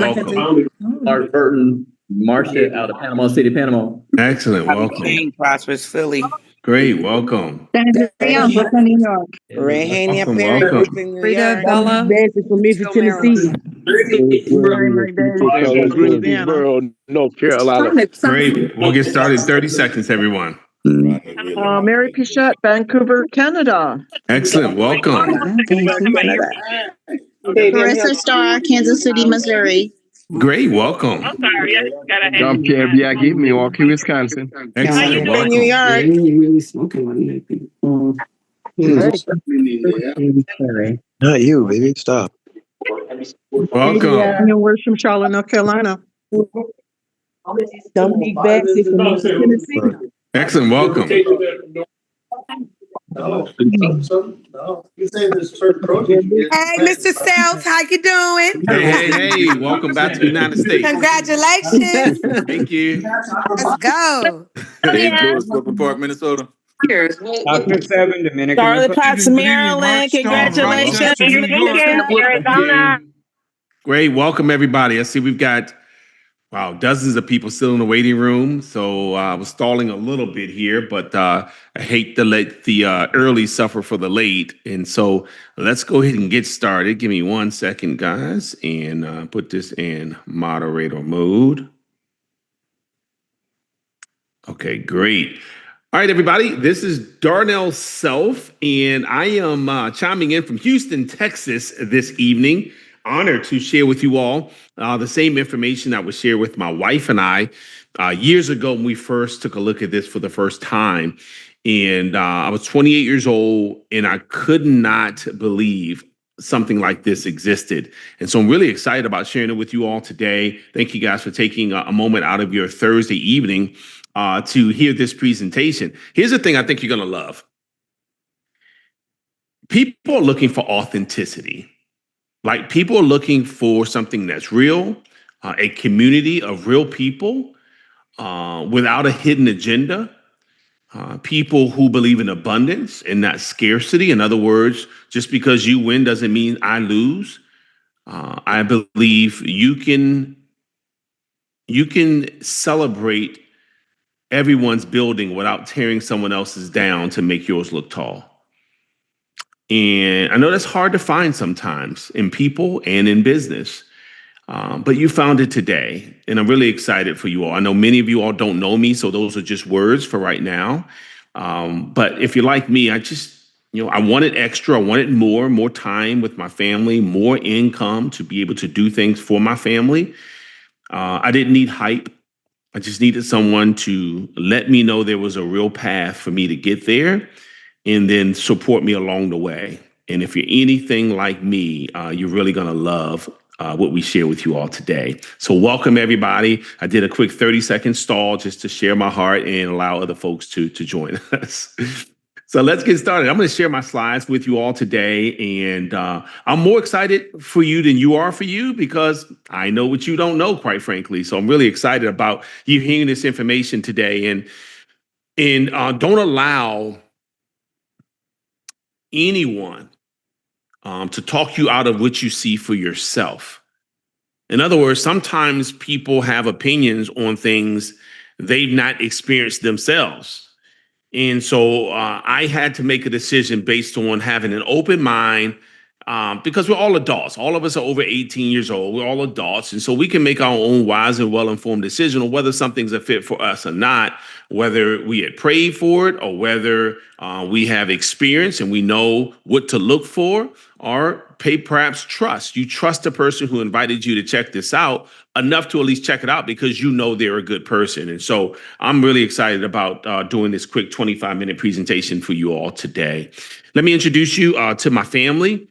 welcome. Art Burton, Marcia out of Panama City, Panama. Excellent, welcome. Jane, Prosperous Philly. Great, welcome. Darnell, Brooklyn, New York. Red Haney up Welcome, there, welcome. Brooklyn, New Rita York. Bella. Basic from Memphis, Tennessee. Greensboro, North Carolina. Great. We'll get started in 30 seconds, everyone. Mary Pichette, Vancouver, Canada. Excellent, welcome. Carissa Starr, Kansas City, Missouri. Great, welcome. Jean-Pierre Biaggi, Milwaukee, Wisconsin. Excellent, New welcome. York. Not you, baby. Stop. Welcome. New Worship, Charlotte, North Carolina. Dominique Baxter from Memphis, Tennessee. Excellent, welcome. Hey, Mr. Self, how you doing? Hey, welcome back to the United States. Congratulations. Thank you. Let's go. Brooklyn Park, Minnesota. Southwest 7, Dominican Charlotte Republic. Potts, Maryland. Congratulations. Arizona. Great, welcome everybody. I see we've got dozens of people still in the waiting room. So I was stalling a little bit here, but I hate to let the early suffer for the late. And so let's go ahead and get started. Give me 1 second, guys, and put this in moderator mode. Okay, great. All right, everybody, this is Darnell Self, and I am chiming in from Houston, Texas this evening. Honored to share with you all the same information that was shared with my wife and I years ago when we first took a look at this for the first time. And I was 28 years old, and I could not believe something like this existed. And so I'm really excited about sharing it with you all today. Thank you guys for taking a moment out of your Thursday evening to hear this presentation. Here's the thing I think you're going to love. People are looking for authenticity. Like, people are looking for something that's real, a community of real people without a hidden agenda, people who believe in abundance and not scarcity. In other words, just because you win doesn't mean I lose. I believe you can celebrate everyone's building without tearing someone else's down to make yours look tall. And I know that's hard to find sometimes in people and in business, but you found it today, and I'm really excited for you all. I know many of you all don't know me, so those are just words for right now. But if you're like me, I just, I wanted extra. I wanted more time with my family, more income to be able to do things for my family. I didn't need hype. I just needed someone to let me know there was a real path for me to get there, and then support me along the way. And if you're anything like me, you're really going to love what we share with you all today. So welcome, everybody. I did a quick 30-second stall just to share my heart and allow other folks to join us. So let's get started. I'm going to share my slides with you all today. And I'm more excited for you than you are for you, because I know what you don't know, quite frankly. So I'm really excited about you hearing this information today. And don't allow anyone to talk you out of what you see for yourself. In other words, sometimes people have opinions on things they've not experienced themselves. And so I had to make a decision based on having an open mind, because we're all adults. All of us are over 18 years old. We're all adults. And so we can make our own wise and well-informed decision on whether something's a fit for us or not, whether we had prayed for it or whether we have experience and we know what to look for, or perhaps trust. You trust the person who invited you to check this out enough to at least check it out because you know they're a good person. And so I'm really excited about doing this quick 25-minute presentation for you all today. Let me introduce you to my family.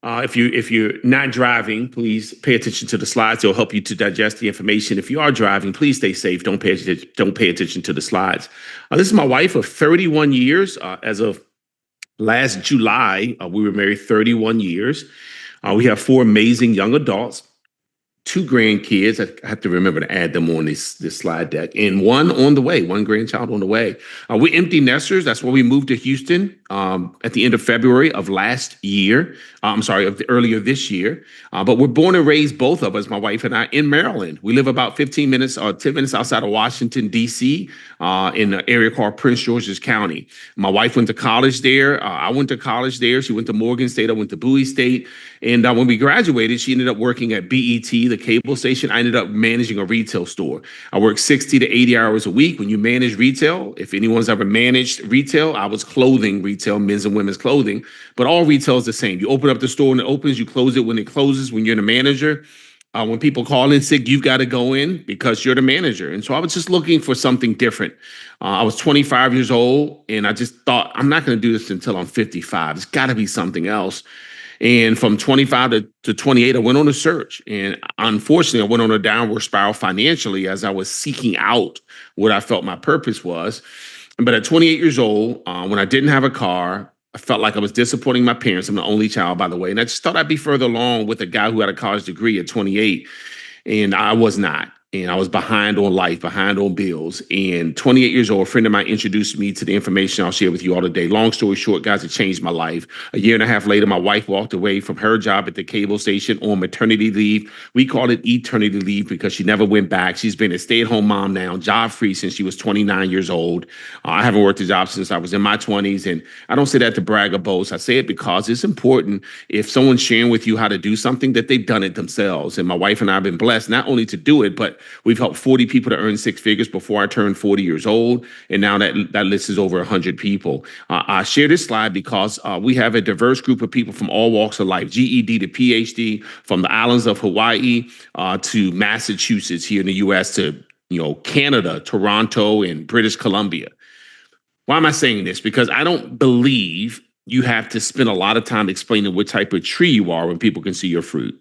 If you're not driving, please pay attention to the slides. They'll help you to digest the information. If you are driving, please stay safe. Don't pay attention to the slides. This is my wife of 31 years. As of last July, we were married 31 years. We have 4 amazing young adults. 2 grandkids. I have to remember to add them on this slide deck, and one on the way, one grandchild on the way. We're empty nesters. That's why we moved to Houston at the end of February of last year. Earlier this year. But we're born and raised, both of us, my wife and I, in Maryland. We live about 15 minutes or 10 minutes outside of Washington, D.C., in an area called Prince George's County. My wife went to college there. I went to college there. She went to Morgan State. I went to Bowie State. And when we graduated, she ended up working at BET, the cable station. I ended up managing a retail store. I worked 60 to 80 hours a week. When you manage retail, if anyone's ever managed retail, I was clothing retail, men's and women's clothing. But all retail is the same. You open up the store when it opens, you close it when it closes. When you're the manager, when people call in sick, you've got to go in because you're the manager. And so I was just looking for something different. I was 25 years old, and I just thought, I'm not going to do this until I'm 55. It's got to be something else. And from 25 to 28, I went on a search. And unfortunately, I went on a downward spiral financially as I was seeking out what I felt my purpose was. But at 28 years old, when I didn't have a car, I felt like I was disappointing my parents. I'm the only child, by the way. And I just thought I'd be further along with a guy who had a college degree at 28. And I was not. And I was behind on life, behind on bills. And 28 years old, a friend of mine introduced me to the information I'll share with you all today. Long story short, guys, it changed my life. A year and a half later, my wife walked away from her job at the cable station on maternity leave. We called it eternity leave because she never went back. She's been a stay-at-home mom now, job-free since she was 29 years old. I haven't worked a job since I was in my 20s. And I don't say that to brag or boast. I say it because it's important if someone's sharing with you how to do something that they've done it themselves. And my wife and I have been blessed not only to do it, but we've helped 40 people to earn 6 figures before I turned 40 years old. And now that list is over 100 people. I share this slide because we have a diverse group of people from all walks of life, GED to PhD, from the islands of Hawaii to Massachusetts here in the US to Canada, Toronto, and British Columbia. Why am I saying this? Because I don't believe you have to spend a lot of time explaining what type of tree you are when people can see your fruit.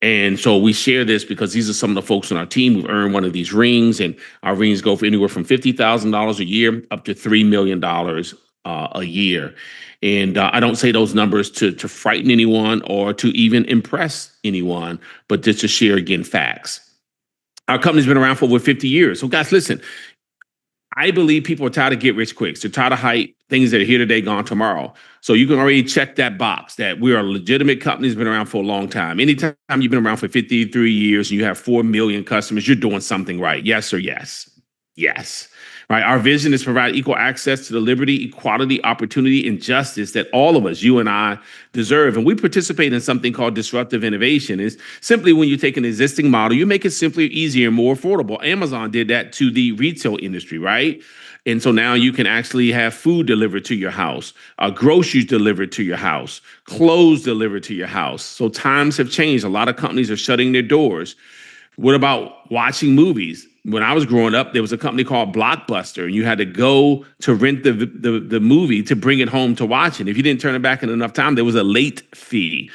And so we share this because these are some of the folks on our team who've earned one of these rings, and our rings go for anywhere from $50,000 a year up to $3 million a year. And I don't say those numbers to frighten anyone or to even impress anyone, but just to share, again, facts. Our company's been around for over 50 years. So guys, listen, I believe people are tired of get rich quick. They're tired of hype, things that are here today, gone tomorrow. So you can already check that box that we are a legitimate company that's been around for a long time. Anytime you've been around for 53 years and you have 4 million customers, you're doing something right. Yes or yes? Yes. Right. Our vision is to provide equal access to the liberty, equality, opportunity, and justice that all of us, you and I, deserve. And we participate in something called disruptive innovation. It's simply when you take an existing model, you make it simpler, easier, and more affordable. Amazon did that to the retail industry, right? And so now you can actually have food delivered to your house, groceries delivered to your house, clothes delivered to your house. So times have changed. A lot of companies are shutting their doors. What about watching movies? When I was growing up, there was a company called Blockbuster, and you had to go to rent the movie to bring it home to watch it. If you didn't turn it back in enough time, there was a late fee.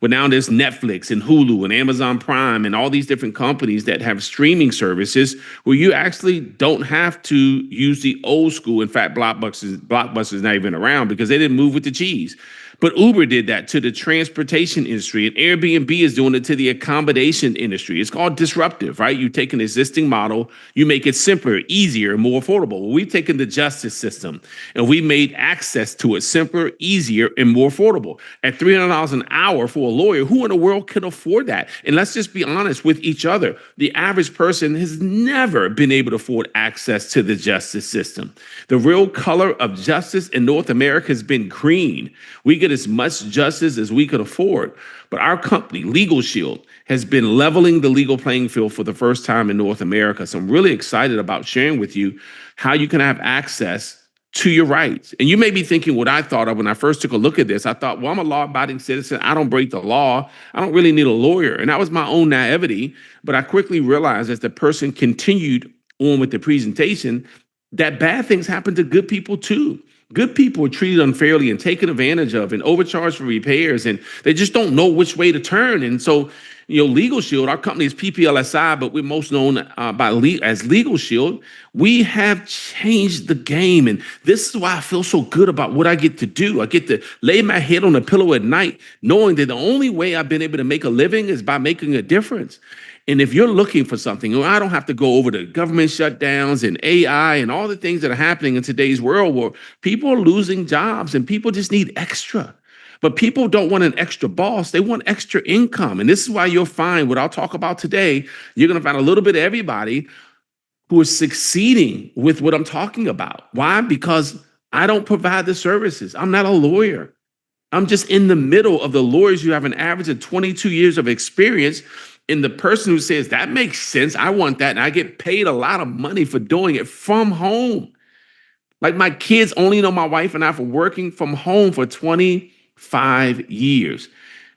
But now there's Netflix and Hulu and Amazon Prime and all these different companies that have streaming services where you actually don't have to use the old school. In fact, Blockbuster's not even around because they didn't move with the cheese. But Uber did that to the transportation industry, and Airbnb is doing it to the accommodation industry. It's called disruptive, right? You take an existing model, you make it simpler, easier, and more affordable. Well, we've taken the justice system and we made access to it simpler, easier, and more affordable. At $300 an hour for a lawyer, who in the world can afford that? And let's just be honest with each other. The average person has never been able to afford access to the justice system. The real color of justice in North America has been green. We get as much justice as we could afford. But our company, Legal Shield, has been leveling the legal playing field for the first time in North America. So I'm really excited about sharing with you how you can have access to your rights. And you may be thinking what I thought of when I first took a look at this. I thought, well, I'm a law-abiding citizen. I don't break the law. I don't really need a lawyer. And that was my own naivety. But I quickly realized as the person continued on with the presentation that bad things happen to good people too. Good people are treated unfairly and taken advantage of and overcharged for repairs, and they just don't know which way to turn. And so Legal Shield, our company is PPLSI, but we're most known as Legal Shield. We have changed the game. And this is why I feel so good about what I get to do. I get to lay my head on a pillow at night, knowing that the only way I've been able to make a living is by making a difference. And if you're looking for something, I don't have to go over the government shutdowns and AI and all the things that are happening in today's world where people are losing jobs and people just need extra. But people don't want an extra boss. They want extra income. And this is why you'll find what I'll talk about today. You're going to find a little bit of everybody who is succeeding with what I'm talking about. Why? Because I don't provide the services. I'm not a lawyer. I'm just in the middle of the lawyers who have an average of 22 years of experience. And the person who says, that makes sense, I want that. And I get paid a lot of money for doing it from home. Like my kids only know my wife and I for working from home for 25 years.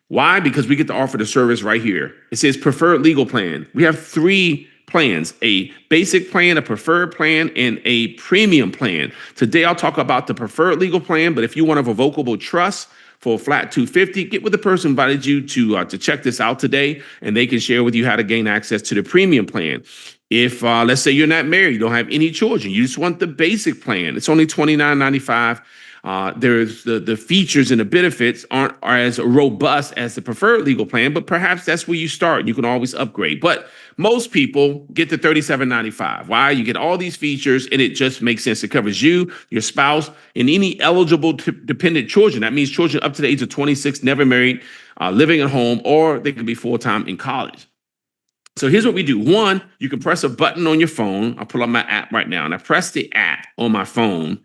Why? Because we get to offer the service right here. It says preferred legal plan. We have 3 plans, a basic plan, a preferred plan, and a premium plan. Today, I'll talk about the preferred legal plan, but if you want a revocable trust for a flat $250, get with the person who invited you to check this out today, and they can share with you how to gain access to the premium plan. If, let's say you're not married, you don't have any children, you just want the basic plan, it's only $29.95. There's the features and the benefits are as robust as the preferred legal plan, but perhaps that's where you start. You can always upgrade. But most people get to $37.95. Why? You get all these features and it just makes sense. It covers you, your spouse, and any eligible dependent children. That means children up to the age of 26, never married, living at home, or they could be full-time in college. So here's what we do. One, you can press a button on your phone. I'll pull up my app right now, and I press the app on my phone,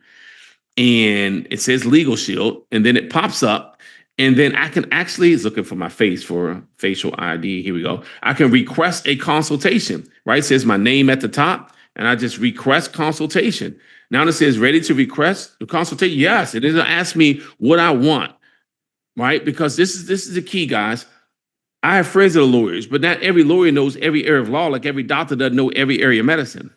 and it says Legal Shield, and then it pops up, and then I can actually, it's looking for my face for facial ID. Here we go. I can request a consultation, right? It says my name at the top, and I just request consultation. Now it says ready to request a consultation. Yes, it doesn't ask me what I want, right? Because this is the key, guys. I have friends that are lawyers, but not every lawyer knows every area of law, like every doctor doesn't know every area of medicine.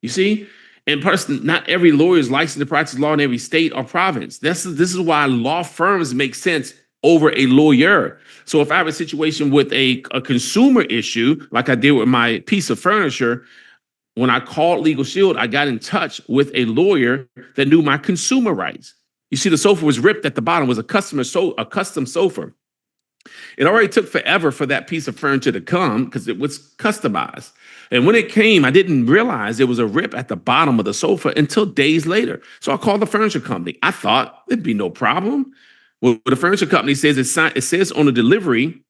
You see? And person, not every lawyer is licensed to practice law in every state or province. This is why law firms make sense over a lawyer. So if I have a situation with a consumer issue, like I did with my piece of furniture, when I called Legal Shield, I got in touch with a lawyer that knew my consumer rights. You see, the sofa was ripped at the bottom, was a custom sofa. It already took forever for that piece of furniture to come because it was customized. And when it came, I didn't realize it was a rip at the bottom of the sofa until days later. So I called the furniture company. I thought there'd be no problem. Well, the furniture company says it says on the delivery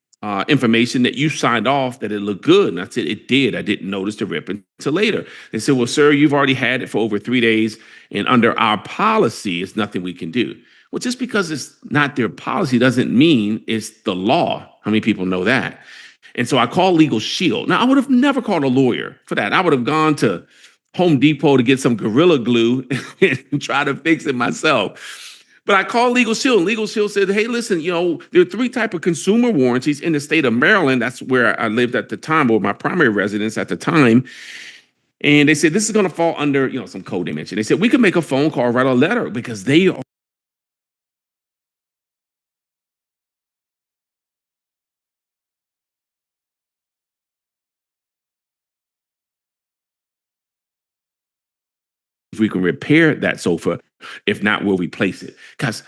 information that you signed off that it looked good. And I said, it did. I didn't notice the rip until later. They said, well, sir, you've already had it for over 3 days. And under our policy, it's nothing we can do. Well, just because it's not their policy doesn't mean it's the law. How many people know that? And so I called Legal Shield. Now, I would have never called a lawyer for that. I would have gone to Home Depot to get some Gorilla Glue and try to fix it myself. But I called Legal Shield, and Legal Shield said, hey, listen, there are 3 types of consumer warranties in the state of Maryland. That's where I lived at the time, or my primary residence at the time. And they said, this is going to fall under, some code they mentioned. They said, we could make a phone call, write a letter, because they are if we can repair that sofa. If not, we'll replace it. Because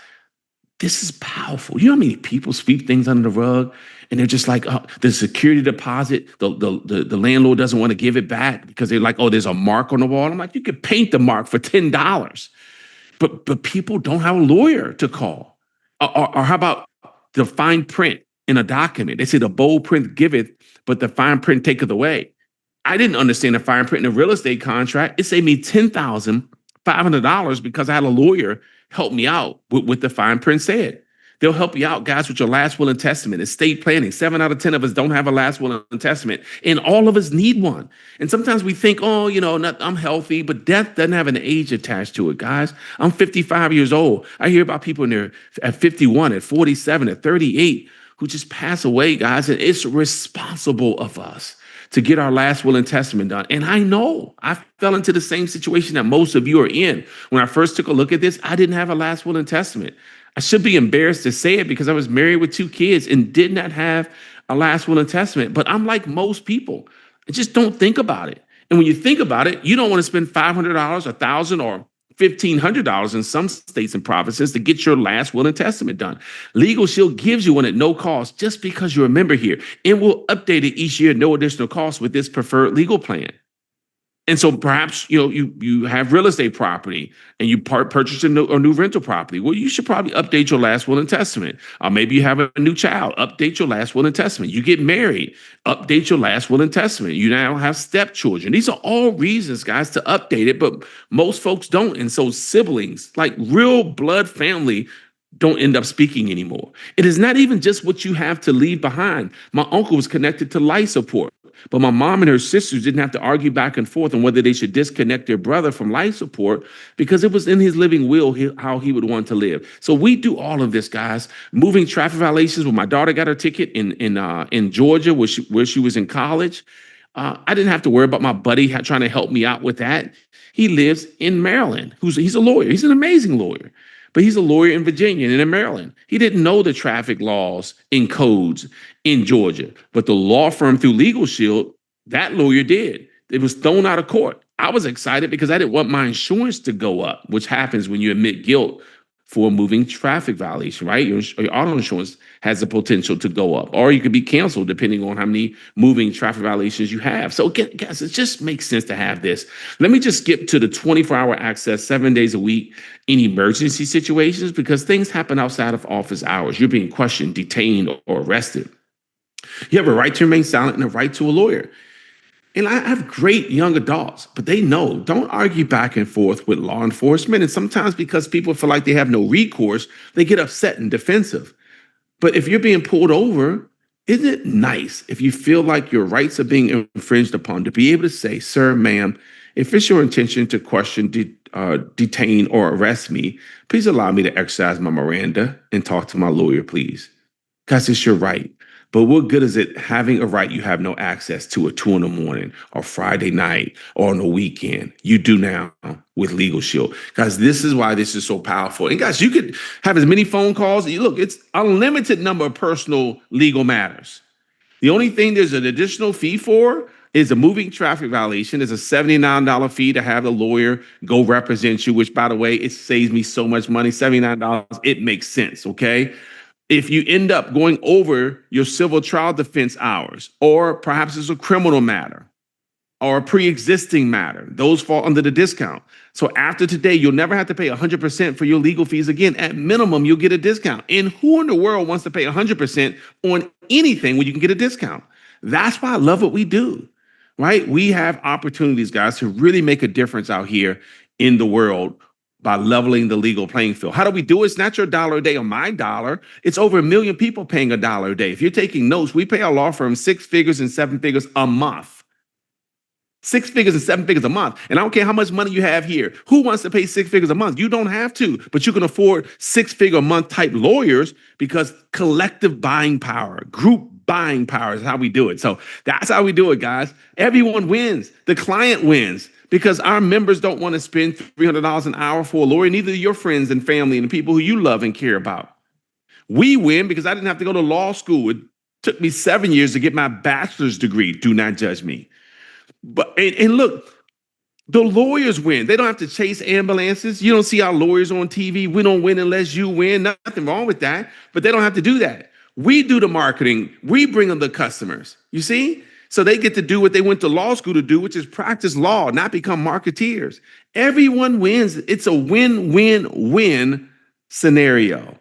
this is powerful. You know how many people sweep things under the rug and they're just like, the security deposit, the landlord doesn't want to give it back because they're like, oh, there's a mark on the wall. I'm like, you could paint the mark for $10. But people don't have a lawyer to call. Or how about the fine print in a document? They say the bold print giveth, but the fine print taketh away. I didn't understand the fine print in a real estate contract. It saved me $10,500 because I had a lawyer help me out with what the fine print said. They'll help you out, guys, with your last will and testament, estate planning. 7 out of 10 of us don't have a last will and testament, and all of us need one. And sometimes we think, I'm healthy, but death doesn't have an age attached to it, guys. I'm 55 years old. I hear about people in there at 51, at 47, at 38 who just pass away, guys, and it's responsible of us to get our last will and testament done. And I know I fell into the same situation that most of you are in. When I first took a look at this, I didn't have a last will and testament. I should be embarrassed to say it because I was married with 2 kids and did not have a last will and testament. But I'm like most people. I just don't think about it. And when you think about it, you don't want to spend $500, $1,000, or $1,500 in some states and provinces to get your last will and testament done. Legal Shield gives you one at no cost just because you're a member here, and we'll update it each year, no additional cost with this preferred legal plan. And so perhaps you have real estate property and you purchase a new rental property. Well, you should probably update your last will and testament. Maybe you have a new child, update your last will and testament. You get married, update your last will and testament. You now have stepchildren. These are all reasons, guys, to update it, but most folks don't. And so siblings, like real blood family, don't end up speaking anymore. It is not even just what you have to leave behind. My uncle was connected to life support, but my mom and her sisters didn't have to argue back and forth on whether they should disconnect their brother from life support because it was in his living will how he would want to live. So we do all of this, guys. Moving traffic violations. When my daughter got her ticket in Georgia, where she was in college, I didn't have to worry about my buddy trying to help me out with that. He lives in Maryland. He's a lawyer. He's an amazing lawyer. But he's a lawyer in Virginia and in Maryland. He didn't know the traffic laws and codes in Georgia. But the law firm through Legal Shield, that lawyer did. It was thrown out of court. I was excited because I didn't want my insurance to go up, which happens when you admit guilt for a moving traffic violation, right? Your auto insurance has the potential to go up, or you could be canceled depending on how many moving traffic violations you have. So again, guys, it just makes sense to have this. Let me just skip to the 24-hour access 7 days a week in emergency situations because things happen outside of office hours. You're being questioned, detained, or arrested. You have a right to remain silent and a right to a lawyer. And I have great young adults, but they know, don't argue back and forth with law enforcement. And sometimes because people feel like they have no recourse, they get upset and defensive. But if you're being pulled over, isn't it nice if you feel like your rights are being infringed upon to be able to say, sir, ma'am, if it's your intention to question, detain, or arrest me, please allow me to exercise my Miranda and talk to my lawyer, please. Because it's your right. But what good is it having a right you have no access to at 2 a.m. or Friday night or on the weekend? You do now with Legal Shield. Guys, this is why this is so powerful. And guys, you could have as many phone calls. Look, it's unlimited number of personal legal matters. The only thing there's an additional fee for is a moving traffic violation. There's a $79 fee to have a lawyer go represent you, which, by the way, it saves me so much money, $79. It makes sense, okay? If you end up going over your civil trial defense hours, or perhaps it's a criminal matter or a pre-existing matter, those fall under the discount. So after today, you'll never have to pay 100% for your legal fees again. At minimum, you'll get a discount. And who in the world wants to pay 100% on anything when you can get a discount? That's why I love what we do, right? We have opportunities, guys, to really make a difference out here in the world by leveling the legal playing field. How do we do it? It's not your dollar a day or my dollar. It's over 1 million people paying $1 a day. If you're taking notes, we pay our law firm 6 figures and 7 figures a month. 6 figures and 7 figures a month. And I don't care how much money you have here. Who wants to pay 6 figures a month? You don't have to, but you can afford 6-figure a month type lawyers because collective buying power, group buying power is how we do it. So that's how we do it, guys. Everyone wins. The client wins. Because our members don't want to spend $300 an hour for a lawyer, neither do your friends and family and the people who you love and care about. We win because I didn't have to go to law school. It took me 7 years to get my bachelor's degree. Do not judge me. But and look, the lawyers win. They don't have to chase ambulances. You don't see our lawyers on TV. We don't win unless you win. Nothing wrong with that. But they don't have to do that. We do the marketing. We bring them the customers. You see? So they get to do what they went to law school to do, which is practice law, not become marketeers. Everyone wins. It's a win-win-win scenario.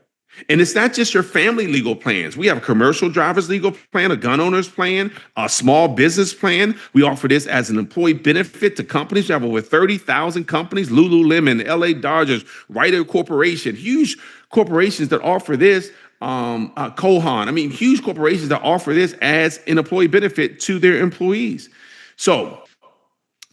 And it's not just your family legal plans. We have a commercial driver's legal plan, a gun owner's plan, a small business plan. We offer this as an employee benefit to companies. We have over 30,000 companies, Lululemon, LA Dodgers, Ryder Corporation, huge corporations that offer this. Kohan, huge corporations that offer this as an employee benefit to their employees. So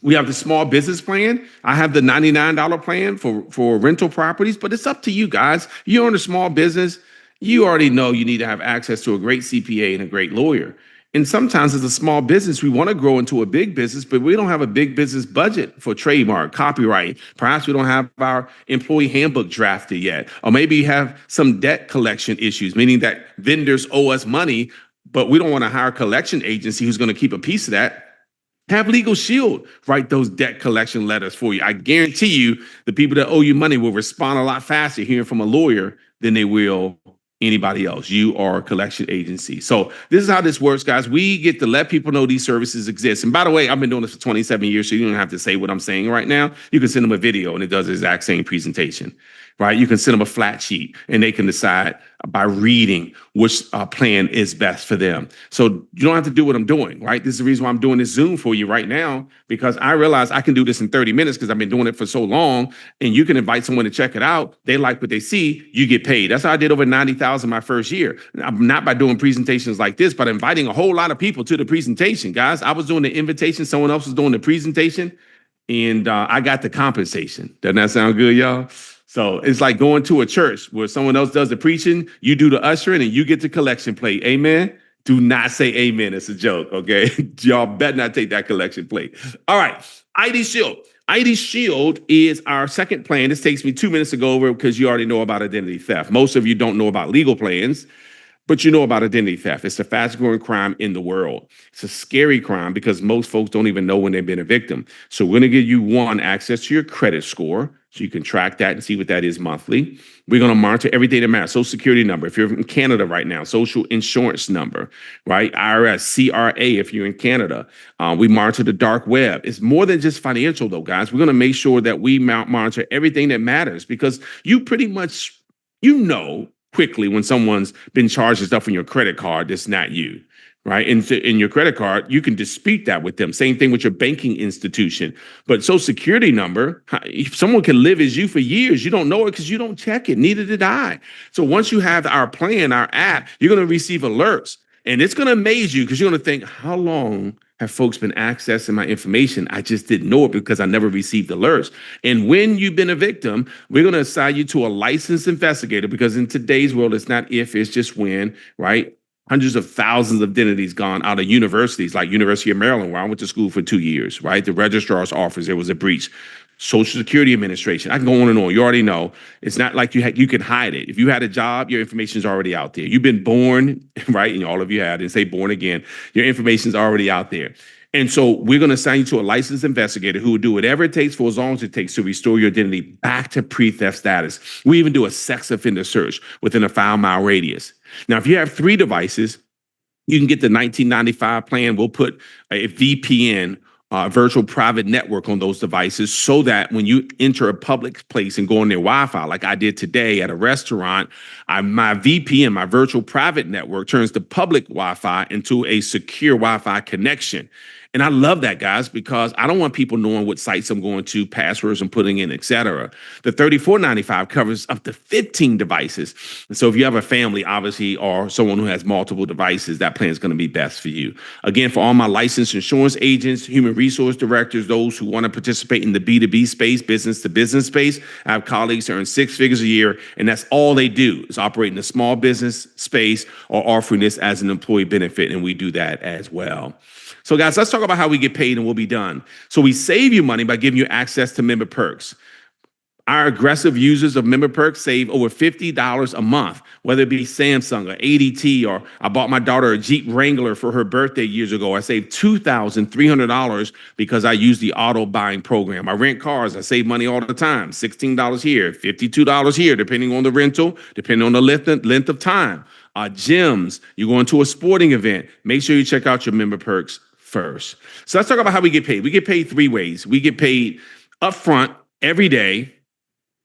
we have the small business plan. I have the $99 plan for rental properties, but it's up to you guys. You're in a small business. You already know you need to have access to a great CPA and a great lawyer. And sometimes as a small business, we want to grow into a big business, but we don't have a big business budget for trademark, copyright. Perhaps we don't have our employee handbook drafted yet. Or maybe you have some debt collection issues, meaning that vendors owe us money, but we don't want to hire a collection agency who's going to keep a piece of that. Have Legal Shield write those debt collection letters for you. I guarantee you the people that owe you money will respond a lot faster hearing from a lawyer than they will anybody else. You are a collection agency. So this is how this works, guys. We get to let people know these services exist. And by the way, I've been doing this for 27 years, so you don't have to say what I'm saying right now. You can send them a video and it does the exact same presentation, right? You can send them a flat sheet and they can decide by reading which plan is best for them. So you don't have to do what I'm doing, right? This is the reason why I'm doing this Zoom for you right now, because I realize I can do this in 30 minutes because I've been doing it for so long, and you can invite someone to check it out. They like what they see, you get paid. That's how I did over 90,000 my first year. I'm not by doing presentations like this, but inviting a whole lot of people to the presentation. Guys, I was doing the invitation, someone else was doing the presentation, and I got the compensation. Doesn't that sound good, y'all? So it's like going to a church where someone else does the preaching, you do the ushering, and you get the collection plate. Amen? Do not say amen. It's a joke, okay? Y'all better not take that collection plate. All right, ID Shield. ID Shield is our second plan. This takes me 2 minutes to go over because you already know about identity theft. Most of you don't know about legal plans, but you know about identity theft. It's the fastest growing crime in the world. It's a scary crime because most folks don't even know when they've been a victim. So we're going to give you, one, access to your credit score so you can track that and see what that is monthly. We're going to monitor everything that matters. Social security number, if you're in Canada right now, social insurance number, right? IRS, CRA, if you're in Canada. We monitor the dark web. It's more than just financial though, guys. We're going to make sure that we monitor everything that matters because you pretty much, you know, quickly when someone's been charged with stuff on your credit card that's not you, right? And in your credit card, you can dispute that with them. Same thing with your banking institution. But social security number, if someone can live as you for years, you don't know it because you don't check it. Neither did I. So once you have our plan, our app, you're going to receive alerts. And it's going to amaze you because you're going to think, how long have folks been accessing my information? I just didn't know it because I never received alerts. And when you've been a victim, we're going to assign you to a licensed investigator because in today's world, it's not if, it's just when, right? Hundreds of thousands of identities gone out of universities like University of Maryland, where I went to school for 2 years, right? The registrar's office, there was a breach. Social Security Administration. I can go on and on. You already know. It's not like you can hide it. If you had a job, your information is already out there. You've been born, right? And all of you had, and say born again. Your information is already out there. And so we're going to assign you to a licensed investigator who will do whatever it takes for as long as it takes to restore your identity back to pre-theft status. We even do a sex offender search within a 5-mile radius. Now, if you have 3 devices, you can get the 1995 plan. We'll put a VPN, virtual private network on those devices so that when you enter a public place and go on their Wi-Fi, like I did today at a restaurant, my VPN, my virtual private network, turns the public Wi-Fi into a secure Wi-Fi connection. And I love that, guys, because I don't want people knowing what sites I'm going to, passwords I'm putting in, et cetera. The $34.95 covers up to 15 devices. And so if you have a family, obviously, or someone who has multiple devices, that plan is going to be best for you. Again, for all my licensed insurance agents, human resource directors, those who want to participate in the B2B space, business to business space, I have colleagues who earn 6 figures a year, and that's all they do is operate in a small business space or offering this as an employee benefit, and we do that as well. So guys, let's talk about how we get paid and we'll be done. So we save you money by giving you access to member perks. Our aggressive users of member perks save over $50 a month, whether it be Samsung or ADT, or I bought my daughter a Jeep Wrangler for her birthday years ago. I saved $2,300 because I use the auto buying program. I rent cars. I save money all the time. $16 here, $52 here, depending on the rental, depending on the length of time. Gyms, you go into a sporting event, make sure you check out your member perks first. So let's talk about how we get paid. We get paid 3 ways. We get paid upfront every day,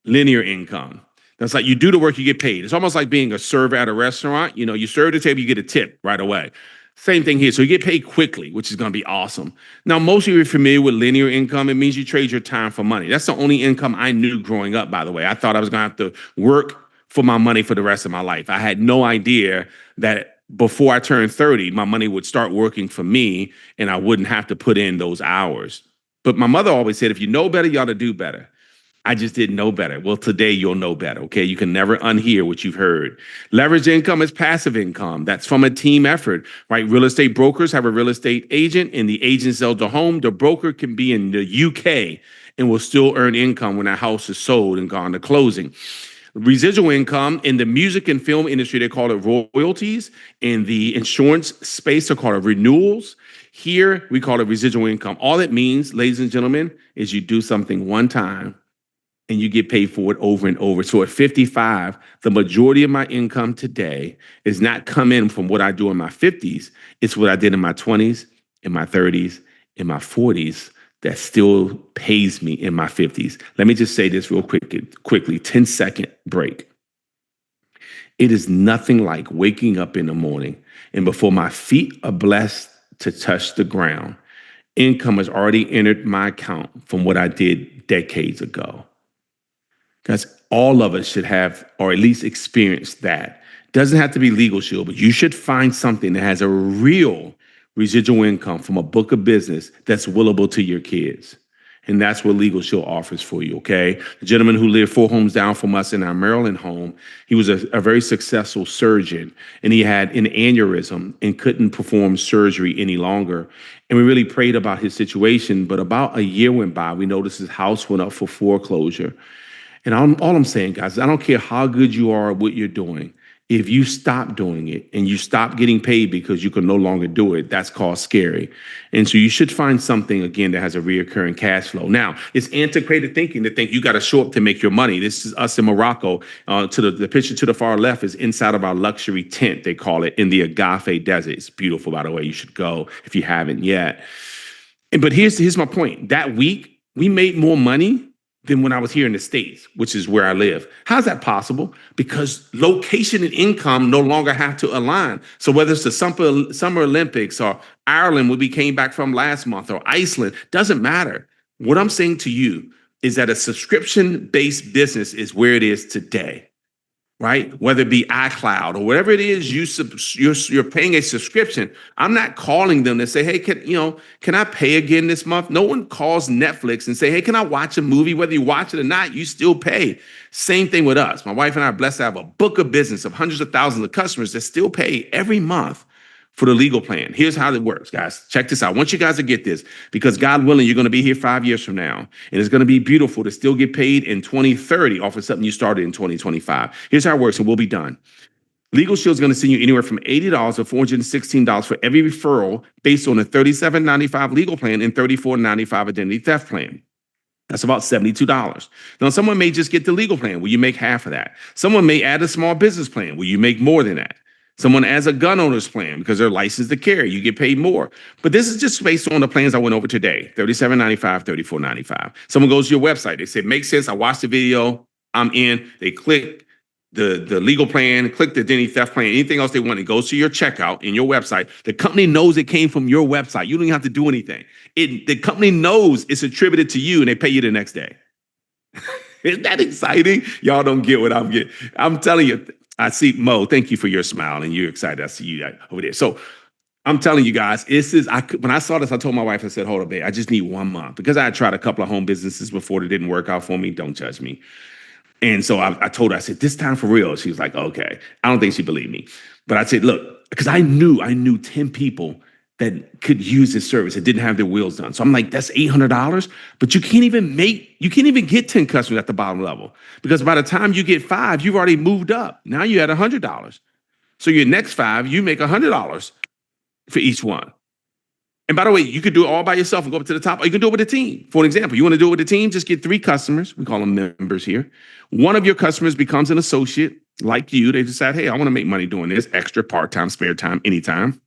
linear income. That's like you do the work, you get paid. It's almost like being a server at a restaurant. You know, you serve the table, you get a tip right away. Same thing here. So you get paid quickly, which is going to be awesome. Now, most of you are familiar with linear income. It means you trade your time for money. That's the only income I knew growing up, by the way. I thought I was going to have to work for my money for the rest of my life. I had no idea that before I turned 30, my money would start working for me and I wouldn't have to put in those hours. But my mother always said, if you know better, you ought to do better. I just didn't know better. Well, today you'll know better, okay? You can never unhear what you've heard. Leverage income is passive income. That's from a team effort, right? Real estate brokers have a real estate agent, and the agent sells the home. The broker can be in the UK and will still earn income when that house is sold and gone to closing. Residual income in the music and film industry, they call it royalties. In the insurance space, they call it renewals. Here, we call it residual income. All it means, ladies and gentlemen, is you do something one time and you get paid for it over and over. So at 55, the majority of my income today is not coming from what I do in my 50s. It's what I did in my 20s, in my 30s, in my 40s that still pays me in my 50s. Let me just say this real quickly, 10-second break. It is nothing like waking up in the morning and before my feet are blessed to touch the ground, income has already entered my account from what I did decades ago. Because all of us should have, or at least experience that. Doesn't have to be Legal Shield, but you should find something that has a real residual income from a book of business that's willable to your kids. And that's what Legal Shield offers for you, okay? The gentleman who lived 4 homes down from us in our Maryland home, he was a very successful surgeon, and he had an aneurysm and couldn't perform surgery any longer. And we really prayed about his situation, but about a year went by, we noticed his house went up for foreclosure. And all I'm saying, guys, I don't care how good you are at what you're doing. If you stop doing it and you stop getting paid because you can no longer do it, that's called scary. And so you should find something, again, that has a reoccurring cash flow. Now, it's antiquated thinking to think you got to show up to make your money. This is us in Morocco. To the picture to the far left is inside of our luxury tent, they call it, in the Agafe Desert. It's beautiful, by the way. You should go if you haven't yet. But here's my point. That week, we made more money than when I was here in the States, which is where I live. How's that possible? Because location and income no longer have to align. So whether it's the Summer Olympics or Ireland, where we came back from last month, or Iceland, doesn't matter. What I'm saying to you is that a subscription-based business is where it is today, right? Whether it be iCloud or whatever it is, you're paying a subscription. I'm not calling them to say, hey, can I pay again this month? No one calls Netflix and say, hey, can I watch a movie? Whether you watch it or not, you still pay. Same thing with us. My wife and I are blessed to have a book of business of hundreds of thousands of customers that still pay every month for the legal plan. Here's how it works, guys. Check this out. I want you guys to get this, because God willing, you're going to be here 5 years from now. And it's going to be beautiful to still get paid in 2030 off of something you started in 2025. Here's how it works, and we'll be done. Legal Shield is going to send you anywhere from $80 to $416 for every referral based on a $37.95 legal plan and $34.95 identity theft plan. That's about $72. Now, someone may just get the legal plan where you make half of that. Someone may add a small business plan where you make more than that. Someone adds a gun owner's plan because they're licensed to carry. You get paid more. But this is just based on the plans I went over today, $37.95, $34.95. Someone goes to your website. They say, makes sense. I watched the video. I'm in. They click the legal plan, click the identity theft plan, anything else they want. It goes to your checkout in your website. The company knows it came from your website. You don't even have to do anything. The company knows it's attributed to you, and they pay you the next day. Isn't that exciting? Y'all don't get what I'm getting. I'm telling you. I see, Mo, thank you for your smile, and you're excited. I see you over there. So I'm telling you guys, when I saw this, I told my wife, I said, hold on, babe, I just need 1 month. Because I had tried a couple of home businesses before that didn't work out for me. Don't judge me. And so I told her, I said, this time for real. She was like, okay. I don't think she believed me. But I said, look, because I knew 10 people that could use this service that didn't have their wheels done. So I'm like, that's $800, but you can't even get 10 customers at the bottom level, because by the time you get 5, you've already moved up. Now you're at $100. So your next 5, you make $100 for each one. And by the way, you could do it all by yourself and go up to the top, or you can do it with a team. For an example, you want to do it with a team, just get 3 customers. We call them members here. One of your customers becomes an associate like you. They decide, hey, I want to make money doing this, extra, part-time, spare time, anytime.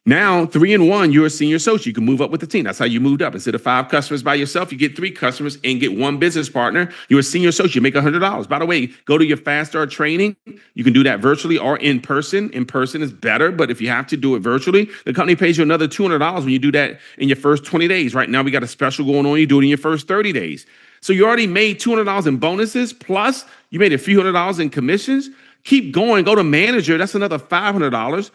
Now, 3 and 1, you're a senior associate. You can move up with the team. That's how you moved up. Instead of 5 customers by yourself, you get 3 customers and get 1 business partner. You're a senior associate. You make $100. By the way, go to your Fast Start training. You can do that virtually or in person. In person is better, but if you have to do it virtually, the company pays you another $200 when you do that in your first 20 days. Right now, we got a special going on. You do it in your first 30 days. So you already made $200 in bonuses, plus you made a few $100s in commissions. Keep going. Go to manager. That's another $500.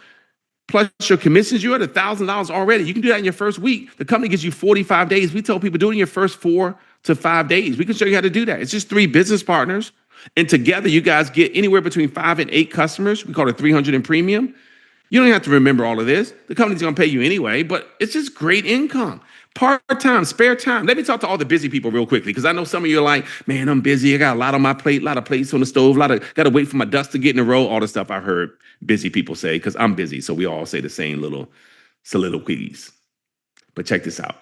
Plus your commissions, you're at $1,000 already. You can do that in your first week. The company gives you 45 days. We tell people do it in your first 4 to 5 days. We can show you how to do that. It's just 3 business partners. And together you guys get anywhere between 5 and 8 customers. We call it 300 in premium. You don't have to remember all of this. The company's going to pay you anyway, but it's just great income. Part-time, spare time. Let me talk to all the busy people real quickly, because I know some of you are like, man, I'm busy. I got a lot on my plate, a lot of plates on the stove, got to wait for my dust to get in a row, all the stuff I've heard busy people say, because I'm busy. So we all say the same little soliloquies. But check this out.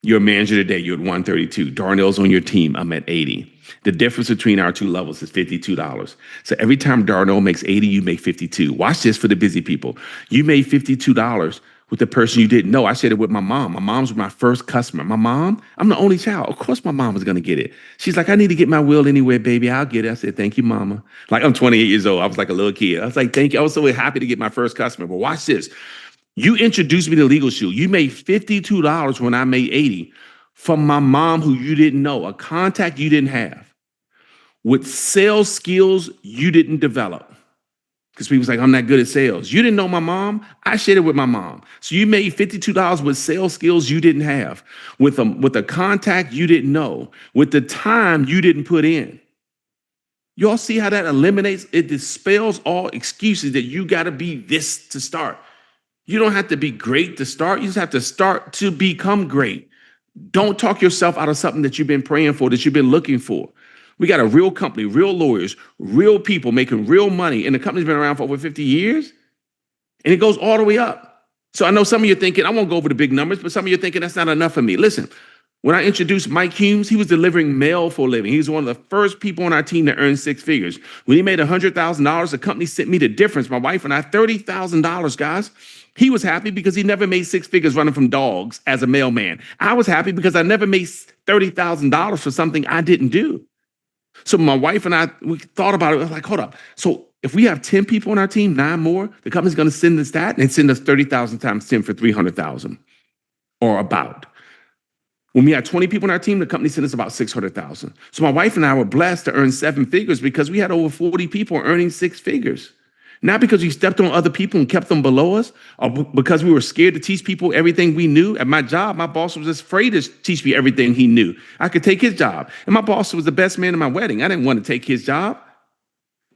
You're a manager today, you're at 132. Darnell's on your team, I'm at 80. The difference between our 2 levels is $52. So every time Darnell makes 80, you make 52. Watch this for the busy people. You made $52 with the person you didn't know. I shared it with my mom. My mom's my first customer. My mom, I'm the only child. Of course my mom was going to get it. She's like, I need to get my will anyway, baby. I'll get it. I said, thank you, mama. Like, I'm 28 years old. I was like a little kid. I was like, thank you. I was so happy to get my first customer. But watch this. You introduced me to Legal Shield. You made $52 when I made 80 from my mom who you didn't know, a contact you didn't have, with sales skills you didn't develop. Because people's like, I'm not good at sales. You didn't know my mom. I shared it with my mom. So you made $52 with sales skills you didn't have, with a contact you didn't know, with the time you didn't put in. Y'all see how that eliminates, it dispels all excuses that you got to be this to start. You don't have to be great to start. You just have to start to become great. Don't talk yourself out of something that you've been praying for, that you've been looking for. We got a real company, real lawyers, real people making real money, and the company's been around for over 50 years, and it goes all the way up. So I know some of you are thinking, I won't go over the big numbers, but some of you are thinking that's not enough for me. Listen, when I introduced Mike Humes, he was delivering mail for a living. He was one of the first people on our team to earn 6 figures. When he made $100,000, the company sent me the difference. My wife and I, $30,000, guys. He was happy because he never made 6 figures running from dogs as a mailman. I was happy because I never made $30,000 for something I didn't do. So my wife and I, we thought about it. I was like, hold up. So if we have 10 people on our team, 9 more, the company's going to send us that and send us 30,000 times 10 for 300,000 or about. When we had 20 people on our team, the company sent us about 600,000. So my wife and I were blessed to earn 7 figures because we had over 40 people earning 6 figures. Not because we stepped on other people and kept them below us, or because we were scared to teach people everything we knew. At my job, my boss was just afraid to teach me everything he knew. I could take his job. And my boss was the best man in my wedding. I didn't want to take his job.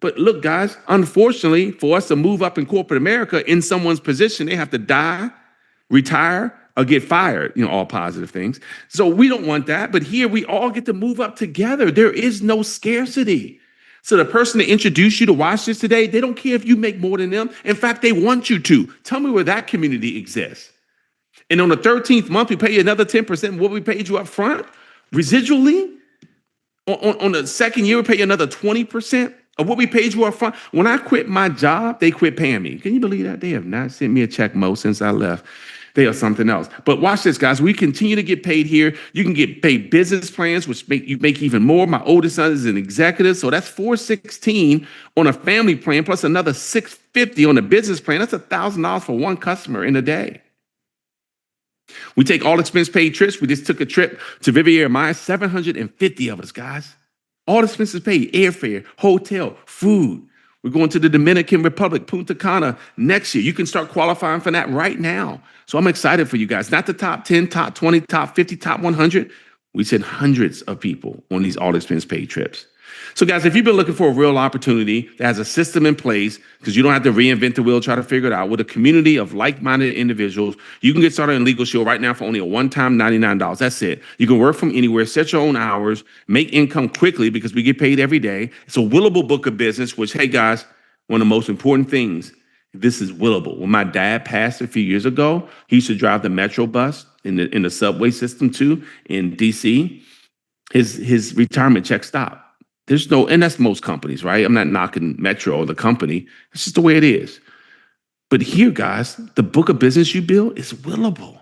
But look, guys, unfortunately, for us to move up in corporate America in someone's position, they have to die, retire, or get fired, all positive things. So we don't want that. But here we all get to move up together. There is no scarcity. So the person that introduced you to watch this today, they don't care if you make more than them. In fact, they want you to. Tell me where that community exists. And on the 13th month, we pay you another 10% of what we paid you up front. Residually, on the second year, we pay you another 20% of what we paid you up front. When I quit my job, they quit paying me. Can you believe that? They have not sent me a check, Mo, since I left. They are something else. But watch this, guys. We continue to get paid here. You can get paid business plans, which make you make even more. My oldest son is an executive, so that's $416 on a family plan, plus another $650 on a business plan. That's $1,000 for one customer in a day. We take all expense paid trips. We just took a trip to Riviera Maya, 750 of us, guys. All expenses paid, airfare, hotel, food. We're going to the Dominican Republic, Punta Cana next year. You can start qualifying for that right now. So I'm excited for you guys. Not the top 10, top 20, top 50, top 100. We send hundreds of people on these all expense paid trips. So guys, if you've been looking for a real opportunity that has a system in place, because you don't have to reinvent the wheel, try to figure it out, with a community of like-minded individuals, you can get started in Legal Shield right now for only a one-time $99. That's it. You can work from anywhere, set your own hours, make income quickly because we get paid every day. It's a willable book of business, which, hey guys, one of the most important things, this is willable. When my dad passed a few years ago, he used to drive the Metro bus in the subway system too in DC. His retirement check stopped. There's no, and that's most companies, right? I'm not knocking Metro or the company. It's just the way it is. But here, guys, the book of business you build is willable.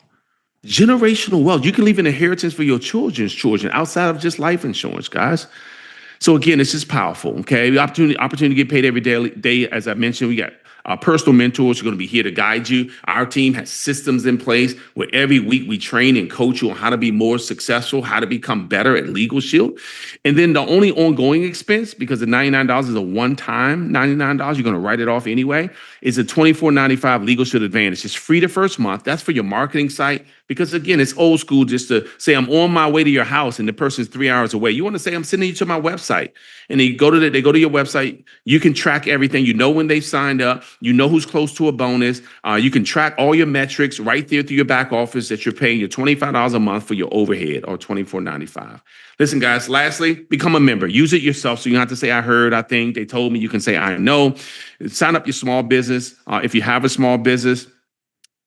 Generational wealth. You can leave an inheritance for your children's children outside of just life insurance, guys. So again, it's just powerful, okay? The opportunity to get paid every day. As I mentioned, we got personal mentors who are going to be here to guide you. Our team has systems in place where every week we train and coach you on how to be more successful, how to become better at Legal Shield. And then the only ongoing expense, because the $99 is a one-time $99, you're going to write it off anyway, is a $24.95 Legal Shield Advantage. It's free the first month. That's for your marketing site, Because again, it's old school just to say I'm on my way to your house and the person's 3 hours away. You want to say I'm sending you to my website, and they go to your website. You can track everything. You know when they've signed up. You know who's close to a bonus. You can track all your metrics right there through your back office that you're paying your $25 a month for your overhead, or $24.95. Listen, guys. Lastly, become a member. Use it yourself, so you don't have to say I heard, I think, they told me. You can say I know. Sign up your small business if you have a small business,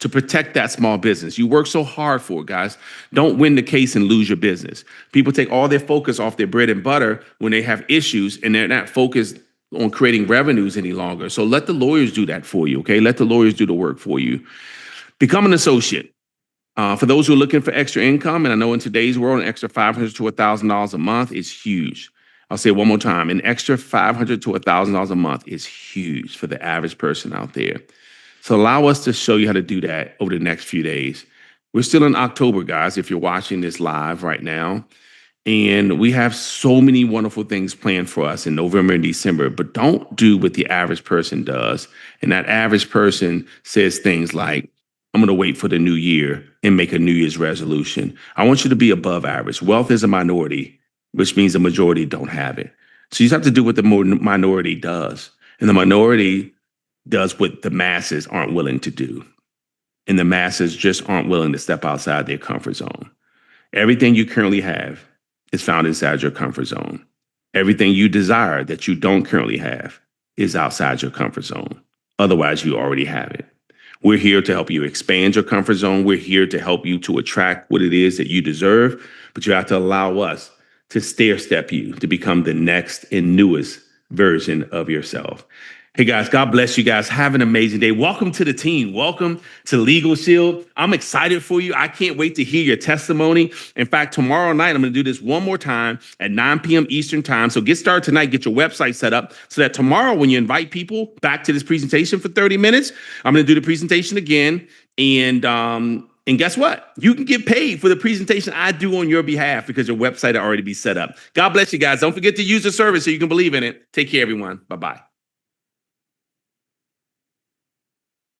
to protect that small business. You work so hard for it, guys. Don't win the case and lose your business. People take all their focus off their bread and butter when they have issues, and they're not focused on creating revenues any longer. So let the lawyers do that for you, okay? Let the lawyers do the work for you. Become an associate. For those who are looking for extra income, and I know in today's world, an extra $500 to $1,000 a month is huge. I'll say it one more time. An extra $500 to $1,000 a month is huge for the average person out there. So allow us to show you how to do that over the next few days. We're still in October, guys, if you're watching this live right now. And we have so many wonderful things planned for us in November and December, but don't do what the average person does. And that average person says things like, I'm going to wait for the new year and make a New Year's resolution. I want you to be above average. Wealth is a minority, which means the majority don't have it. So you have to do what the minority does. And the minority does what the masses aren't willing to do. And the masses just aren't willing to step outside their comfort zone. Everything you currently have is found inside your comfort zone. Everything you desire that you don't currently have is outside your comfort zone. Otherwise, you already have it. We're here to help you expand your comfort zone. We're here to help you to attract what it is that you deserve, but you have to allow us to stair step you to become the next and newest version of yourself. Hey guys, God bless you guys. Have an amazing day. Welcome to the team. Welcome to Legal Shield. I'm excited for you. I can't wait to hear your testimony. In fact, tomorrow night, I'm going to do this one more time at 9 p.m. Eastern time. So get started tonight. Get your website set up so that tomorrow, when you invite people back to this presentation for 30 minutes, I'm going to do the presentation again. And guess what? You can get paid for the presentation I do on your behalf because your website will already be set up. God bless you guys. Don't forget to use the service so you can believe in it. Take care, everyone. Bye-bye.